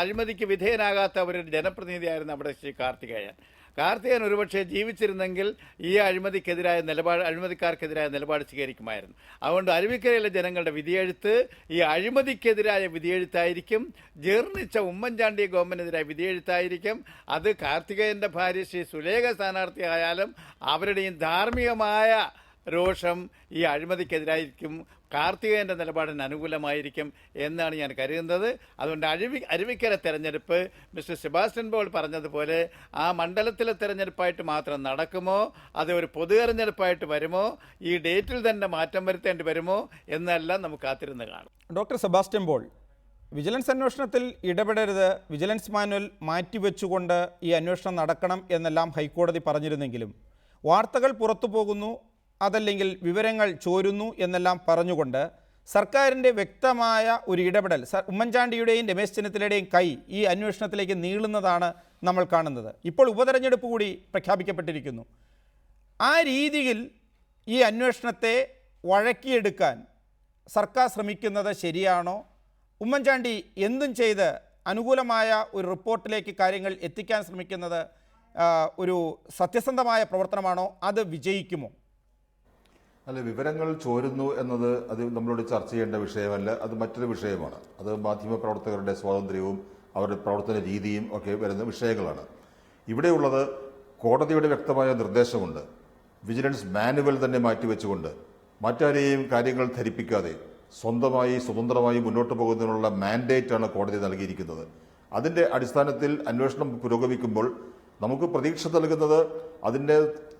അഴിമതിക്ക് വിധേയനാകാത്ത ഒരു ജനപ്രതിനിധിയായിരുന്നു അവിടെ ശ്രീ കാർത്തികേയൻ ഒരുപക്ഷെ ജീവിച്ചിരുന്നെങ്കിൽ ഈ അഴിമതിക്കാർക്കെതിരായ നിലപാട് സ്വീകരിക്കുമായിരുന്നു. അതുകൊണ്ട് അരുവിക്കരയിലെ ജനങ്ങളുടെ വിധിയെഴുത്ത് ഈ അഴിമതിക്കെതിരായ വിധിയെഴുത്തായിരിക്കും. ജീർണിച്ച ഉമ്മൻചാണ്ടി ഗവൺമെന്റിനെതിരായ വിധിയെഴുത്തായിരിക്കും. അത് കാർത്തികേയൻ്റെ ഭാര്യ ശ്രീ സുലേഖ സ്ഥാനാർത്ഥിയായാലും അവരുടെയും ധാർമ്മികമായ രോഷം ഈ അഴിമതിക്കെതിരായിരിക്കും. കാർത്തികേയൻ്റെ നിലപാടിന് അനുകൂലമായിരിക്കും എന്നാണ് ഞാൻ കരുതുന്നത്. അതുകൊണ്ട് അരുവിക്കര തെരഞ്ഞെടുപ്പ് മിസ്റ്റർ സെബാസ്റ്റ്യൻ പോൾ പറഞ്ഞതുപോലെ ആ മണ്ഡലത്തിലെ തെരഞ്ഞെടുപ്പായിട്ട് മാത്രം നടക്കുമോ, അത് ഒരു പൊതു തെരഞ്ഞെടുപ്പായിട്ട് വരുമോ, ഈ ഡേറ്റിൽ തന്നെ മാറ്റം വരുത്തേണ്ടി വരുമോ എന്നെല്ലാം നമുക്ക് കാത്തിരുന്ന് കാണും. ഡോക്ടർ സെബാസ്റ്റ്യൻ പോൾ, വിജിലൻസ് അന്വേഷണത്തിൽ ഇടപെടരുത്, വിജിലൻസ് മാനുവൽ മാറ്റിവെച്ചുകൊണ്ട് ഈ അന്വേഷണം നടക്കണം എന്നെല്ലാം ഹൈക്കോടതി പറഞ്ഞിരുന്നെങ്കിലും വാർത്തകൾ പുറത്തു പോകുന്നു, അതല്ലെങ്കിൽ വിവരങ്ങൾ ചോരുന്നു എന്നെല്ലാം പറഞ്ഞുകൊണ്ട് സർക്കാരിൻ്റെ വ്യക്തമായ ഒരു ഇടപെടൽ ഉമ്മൻചാണ്ടിയുടെയും രമേശ് ചെന്നിത്തലയുടെയും കൈ ഈ അന്വേഷണത്തിലേക്ക് നീളുന്നതാണ് നമ്മൾ കാണുന്നത്. ഇപ്പോൾ ഉപതെരഞ്ഞെടുപ്പ് കൂടി പ്രഖ്യാപിക്കപ്പെട്ടിരിക്കുന്നു. ആ രീതിയിൽ ഈ അന്വേഷണത്തെ വഴക്കിയെടുക്കാൻ സർക്കാർ ശ്രമിക്കുന്നത് ശരിയാണോ? ഉമ്മൻചാണ്ടി എന്തും ചെയ്ത് അനുകൂലമായ ഒരു റിപ്പോർട്ടിലേക്ക് കാര്യങ്ങൾ എത്തിക്കാൻ ശ്രമിക്കുന്നത് ഒരു സത്യസന്ധമായ പ്രവർത്തനമാണോ? അത് വിജയിക്കുമോ? അല്ല, വിവരങ്ങൾ ചോരുന്നു എന്നത് അത് നമ്മളോട് ചർച്ച ചെയ്യേണ്ട വിഷയമല്ല, അത് മറ്റൊരു വിഷയമാണ്. അത് മാധ്യമപ്രവർത്തകരുടെ സ്വാതന്ത്ര്യവും അവരുടെ പ്രവർത്തന രീതിയും ഒക്കെ വരുന്ന വിഷയങ്ങളാണ്. ഇവിടെയുള്ളത് കോടതിയുടെ വ്യക്തമായ നിർദ്ദേശമുണ്ട്. വിജിലൻസ് മാനുവൽ തന്നെ മാറ്റിവെച്ചുകൊണ്ട് മറ്റാരെയും കാര്യങ്ങൾ ധരിപ്പിക്കാതെ സ്വതന്ത്രമായി മുന്നോട്ട് പോകുന്നതിനുള്ള മാൻഡേറ്റാണ് കോടതി നൽകിയിരിക്കുന്നത്. അതിൻ്റെ അടിസ്ഥാനത്തിൽ അന്വേഷണം പുരോഗമിക്കുമ്പോൾ നമുക്ക് പ്രതീക്ഷ നൽകുന്നത് അതിൻ്റെ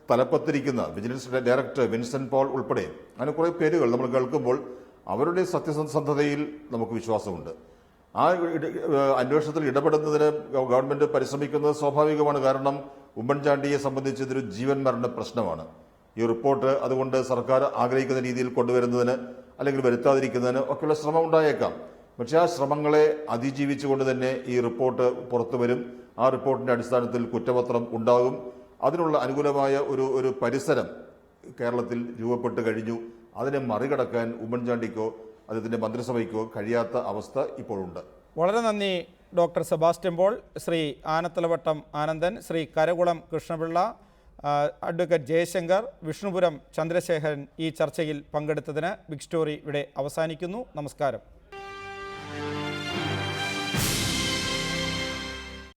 തലപ്പത്തിരിക്കുന്ന വിജിലൻസ് ഡയറക്ടർ വിൻസെന്റ് പോൾ ഉൾപ്പെടെ അങ്ങനെ കുറേ പേരുകൾ നമ്മൾ കേൾക്കുമ്പോൾ അവരുടെ സത്യസന്ധതയിൽ നമുക്ക് വിശ്വാസമുണ്ട്. ആ അന്വേഷണത്തിൽ ഇടപെടുന്നതിന് ഗവൺമെന്റ് പരിശ്രമിക്കുന്നത് സ്വാഭാവികമാണ്. കാരണം ഉമ്മൻചാണ്ടിയെ സംബന്ധിച്ച് ഇതൊരു ജീവൻ മരണ പ്രശ്നമാണ്. ഈ റിപ്പോർട്ട് അതുകൊണ്ട് സർക്കാർ ആഗ്രഹിക്കുന്ന രീതിയിൽ കൊണ്ടുവരുന്നതിന് അല്ലെങ്കിൽ വരുത്താതിരിക്കുന്നതിന് ഒക്കെയുള്ള ശ്രമം ഉണ്ടായേക്കാം. പക്ഷേ ആ ശ്രമങ്ങളെ അതിജീവിച്ചുകൊണ്ട് തന്നെ ഈ റിപ്പോർട്ട് പുറത്തു വരും. ആ റിപ്പോർട്ടിന്റെ അടിസ്ഥാനത്തിൽ കുറ്റപത്രം ഉണ്ടാകും. അതിനുള്ള അനുകൂലമായ ഒരു പരിസരം കേരളത്തിൽ രൂപപ്പെട്ട് കഴിഞ്ഞു. അതിനെ മറികടക്കാൻ ഉമ്മൻചാണ്ടിക്കോ അദ്ദേഹത്തിൻ്റെ മന്ത്രിസഭയ്ക്കോ കഴിയാത്ത അവസ്ഥ ഇപ്പോഴുണ്ട്. വളരെ നന്ദി doctor Sebastian Paul, Shri Anathalavattom Anandan, Shri Karakulam Krishnapillai, advocate Jayashankar, Vishnupuram Chandrasekharan ഈ ചർച്ചയിൽ പങ്കെടുത്തതിന്. ബിഗ് സ്റ്റോറി ഇവിടെ അവസാനിക്കുന്നു. നമസ്കാരം.